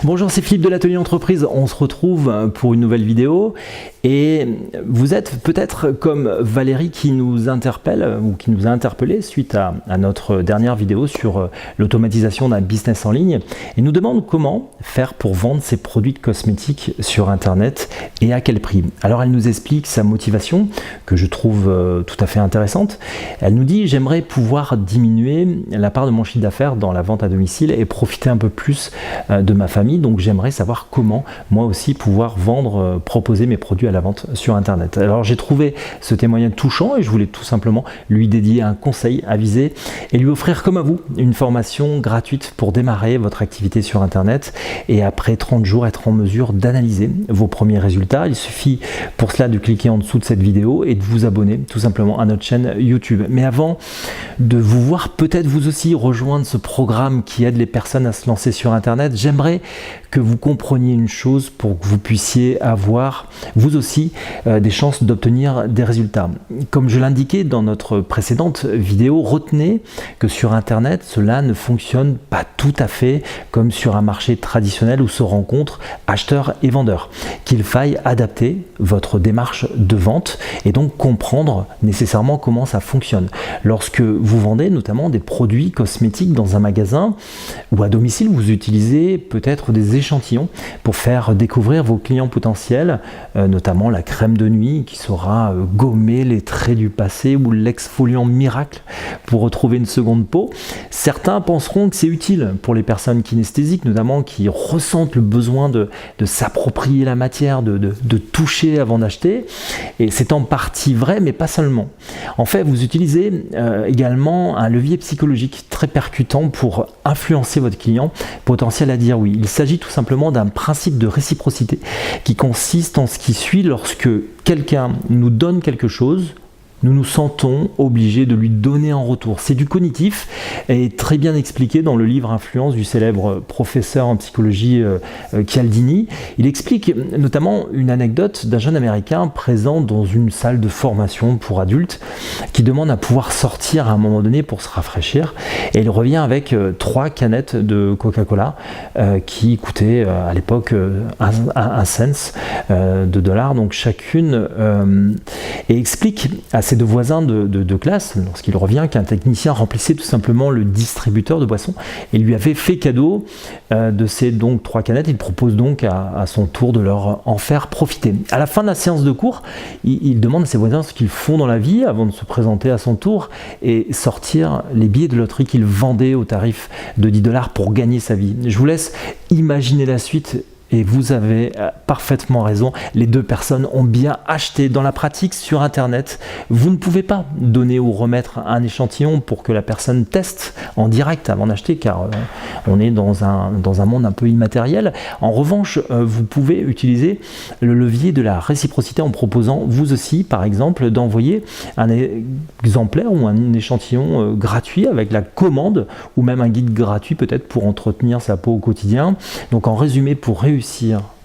Bonjour, c'est Philippe de l'Atelier Entreprise. On se retrouve pour une nouvelle vidéo et vous êtes peut-être comme Valérie qui nous interpelle ou qui nous a interpellé suite à notre dernière vidéo sur l'automatisation d'un business en ligne et nous demande comment faire pour vendre ses produits de cosmétiques sur Internet et à quel prix. Alors elle nous explique sa motivation que je trouve tout à fait intéressante. Elle nous dit: j'aimerais pouvoir diminuer la part de mon chiffre d'affaires dans la vente à domicile et profiter un peu plus de ma famille, donc j'aimerais savoir comment moi aussi pouvoir vendre, proposer mes produits à la vente sur Internet. Alors j'ai trouvé ce témoignage touchant et je voulais tout simplement lui dédier un conseil avisé et lui offrir comme à vous une formation gratuite pour démarrer votre activité sur Internet et après 30 jours être en mesure d'analyser vos premiers résultats. Il suffit pour cela de cliquer en dessous de cette vidéo et de vous abonner tout simplement à notre chaîne YouTube. Mais avant de vous voir peut-être vous aussi rejoindre ce programme qui aide les personnes à se lancer sur Internet, j'aimerais que vous compreniez une chose pour que vous puissiez avoir vous aussi des chances d'obtenir des résultats. Comme je l'indiquais dans notre précédente vidéo, retenez que sur Internet, cela ne fonctionne pas tout à fait comme sur un marché traditionnel où se rencontrent acheteurs et vendeurs. Qu'il faille adapter votre démarche de vente et donc comprendre nécessairement comment ça fonctionne. Lorsque vous vendez notamment des produits cosmétiques dans un magasin ou à domicile, vous utilisez peut-être des échantillons pour faire découvrir vos clients potentiels, notamment la crème de nuit qui saura gommer les traits du passé ou l'exfoliant miracle pour retrouver une seconde peau. Certains penseront que c'est utile pour les personnes kinesthésiques, notamment qui ressentent le besoin de s'approprier la matière, de toucher avant d'acheter. Et c'est en partie vrai, mais pas seulement. En fait, vous utilisez également un levier psychologique très percutant pour influencer votre client potentiel à dire oui. Il s'agit tout simplement d'un principe de réciprocité qui consiste en ce qui suit: lorsque quelqu'un nous donne quelque chose, nous nous sentons obligés de lui donner en retour. C'est du cognitif et très bien expliqué dans le livre Influence du célèbre professeur en psychologie Cialdini. Il explique notamment une anecdote d'un jeune américain présent dans une salle de formation pour adultes qui demande à pouvoir sortir à un moment donné pour se rafraîchir et il revient avec 3 canettes de Coca-Cola qui coûtaient à l'époque un cent de dollars donc chacune et explique à ses 2 voisins de classe, lorsqu'il revient, qu'un technicien remplissait tout simplement le distributeur de boissons et lui avait fait cadeau de ces 3 canettes. Il propose donc à son tour de leur en faire profiter. À la fin de la séance de cours, il demande à ses voisins ce qu'ils font dans la vie avant de se présenter à son tour et sortir les billets de loterie qu'il vendait au tarif de 10 $ pour gagner sa vie. Je vous laisse imaginer la suite. Et vous avez parfaitement raison, les 2 personnes ont bien acheté. Dans la pratique sur Internet, vous ne pouvez pas donner ou remettre un échantillon pour que la personne teste en direct avant d'acheter, car on est dans un monde un peu immatériel. En revanche, vous pouvez utiliser le levier de la réciprocité en proposant vous aussi, par exemple, d'envoyer un exemplaire ou un échantillon gratuit avec la commande ou même un guide gratuit peut-être pour entretenir sa peau au quotidien. Donc en résumé, pour réussir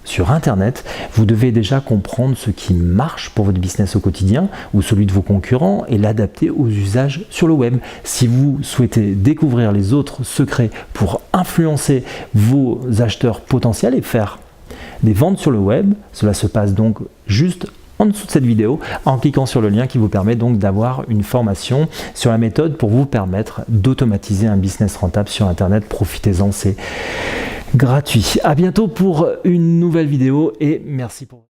sur Internet, vous devez déjà comprendre ce qui marche pour votre business au quotidien ou celui de vos concurrents et l'adapter aux usages sur le web. Si vous souhaitez découvrir les autres secrets pour influencer vos acheteurs potentiels et faire des ventes sur le web, cela se passe donc juste en dessous de cette vidéo en cliquant sur le lien qui vous permet donc d'avoir une formation sur la méthode pour vous permettre d'automatiser un business rentable sur Internet. Profitez-en, c'est gratuit. À bientôt pour une nouvelle vidéo et merci pour